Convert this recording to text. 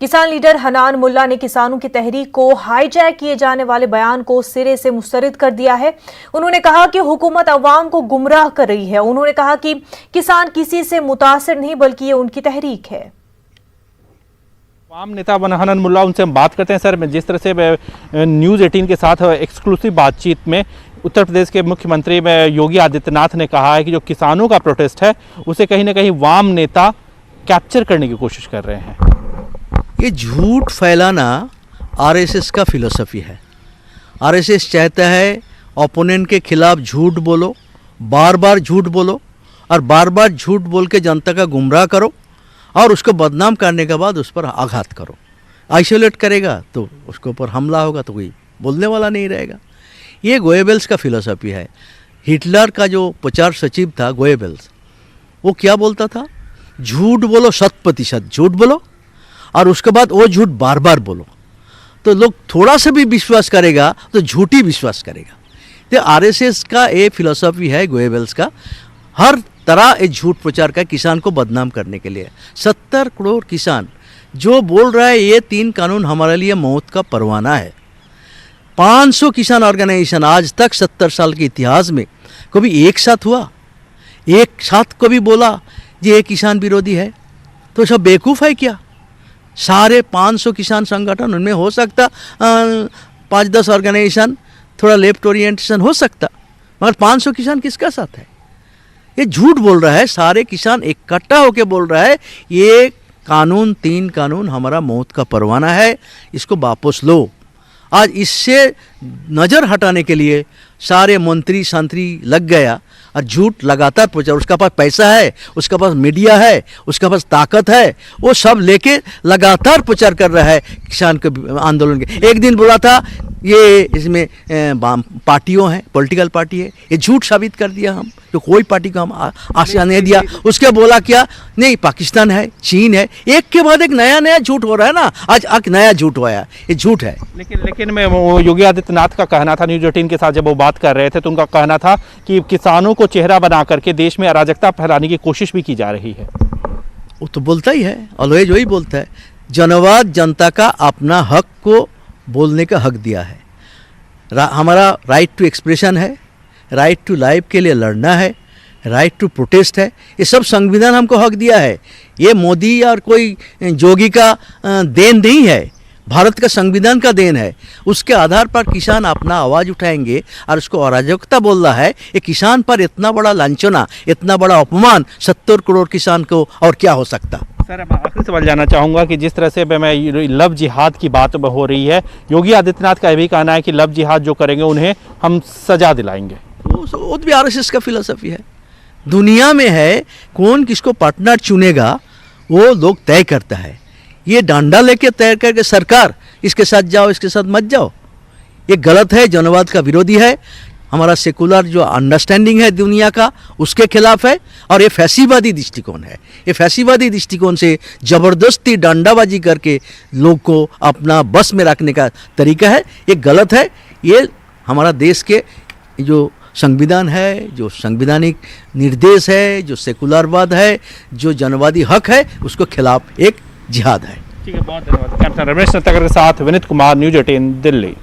किसान लीडर हनान मुल्ला ने किसानों की तहरीक को हाईजैक किए जाने वाले बयान को सिरे से मुस्तरद कर दिया है। उन्होंने कहा कि हुकूमत अवाम को गुमराह कर रही है। उन्होंने कहा कि किसान किसी से मुतासिर नहीं बल्कि ये उनकी तहरीक है। आम नेता हनान मुल्ला, उनसे हम बात करते हैं। सर, जिस तरह से न्यूज़ 18 के साथ एक्सक्लूसिव बातचीत में उत्तर प्रदेश के मुख्यमंत्री योगी आदित्यनाथ ने कहा है कि जो किसानों का प्रोटेस्ट है उसे कहीं ना कहीं वाम नेता कैप्चर करने की कोशिश कर रहे हैं। ये झूठ फैलाना आरएसएस का फिलॉसफी है। आरएसएस चाहता है ओपोनेंट के खिलाफ झूठ बोलो, बार बार झूठ बोलो और बार बार झूठ बोल के जनता का गुमराह करो और उसको बदनाम करने के बाद उस पर आघात करो। आइसोलेट करेगा तो उसके ऊपर हमला होगा तो कोई बोलने वाला नहीं रहेगा। ये गोएबल्स का फिलॉसफी है। हिटलर का जो प्रचार सचिव था गोएबल्स, वो क्या बोलता था? झूठ बोलो, 100% झूठ बोलो और उसके बाद वो झूठ बार बार बोलो, तो लोग थोड़ा सा भी विश्वास करेगा तो झूठी विश्वास करेगा। तो आरएसएस का ये फिलॉसफी है गोएबल्स का, हर तरह ये झूठ प्रचार का किसान को बदनाम करने के लिए। 70 करोड़ किसान जो बोल रहा है ये 3 कानून हमारे लिए मौत का परवाना है। 500 किसान ऑर्गेनाइजेशन आज तक 70 साल के इतिहास में कभी एक साथ हुआ, एक साथ कभी बोला कि ये किसान विरोधी है? तो सब बेवकूफ़ है क्या? सारे 500 किसान संगठन, उनमें हो सकता 5-10 ऑर्गेनाइजेशन थोड़ा लेफ्ट ओरिएंटेशन हो सकता, मगर 500 किसान किसका साथ है? ये झूठ बोल रहा है। सारे किसान इकट्ठा होकर बोल रहा है ये कानून, 3 कानून हमारा मौत का परवाना है, इसको वापस लो। आज इससे नज़र हटाने के लिए सारे मंत्री संतरी लग गया और झूठ लगातार प्रचार। उसका पास पैसा है, उसका पास मीडिया है, उसका पास ताकत है, वो सब लेके लगातार प्रचार कर रहा है किसान के आंदोलन के। एक दिन बोला था ये इसमें पार्टियों हैं, पॉलिटिकल पार्टी है, ये झूठ साबित कर दिया हम, तो कोई पार्टी को हम आशा नहीं दिया। उसके बोला क्या? नहीं, पाकिस्तान है, चीन है, एक के बाद एक नया झूठ हो रहा है ना। आज एक नया झूठ हुआ है, ये झूठ है। लेकिन मैं योगी आदित्यनाथ का कहना था, न्यूज़ 18 के साथ जब वो बात कर रहे थे तो उनका कहना था कि किसानों को चेहरा बना करके देश में अराजकता फैलाने की कोशिश भी की जा रही है। वो तो बोलता ही है, ऑलवेज वही बोलता है। जनवाद जनता का अपना हक को बोलने का हक दिया है। हमारा राइट टू एक्सप्रेशन है, राइट टू लाइफ के लिए लड़ना है, राइट टू प्रोटेस्ट है, ये सब संविधान हमको हक दिया है। ये मोदी और कोई जोगी का देन नहीं है, भारत का संविधान का देन है। उसके आधार पर किसान अपना आवाज़ उठाएंगे और उसको अराजकता बोल रहा है। ये किसान पर इतना बड़ा लांछना, इतना बड़ा अपमान 70 करोड़ किसान को और क्या हो सकता। सर, मैं आखिरी सवाल जानना चाहूँगा कि जिस तरह से मैं लव जिहाद की बात हो रही है, योगी आदित्यनाथ का यह भी कहना है कि लव जिहाद जो करेंगे उन्हें हम सजा दिलाएंगे। वो भी आरएसएस का फिलॉसफी है। दुनिया में है कौन किसको पार्टनर चुनेगा वो लोग तय करता है। ये डंडा लेके तय करके सरकार इसके साथ जाओ, इसके साथ मत जाओ, ये गलत है, जनवाद का विरोधी है। हमारा सेकुलर जो अंडरस्टैंडिंग है दुनिया का, उसके खिलाफ है। और ये फैसीवादी दृष्टिकोण है। ये फैसीवादी दृष्टिकोण से ज़बरदस्ती डंडाबाजी करके लोग को अपना बस में रखने का तरीका है, ये गलत है। ये हमारा देश के जो संविधान है, जो संवैधानिक निर्देश है, जो सेकुलरवाद है, जो जनवादी हक है, उसको खिलाफ एक जिहाद है। ठीक है, बहुत धन्यवाद। कैप्टन रमेश नतगर के साथ विनीत कुमार, न्यूज़ 18 दिल्ली।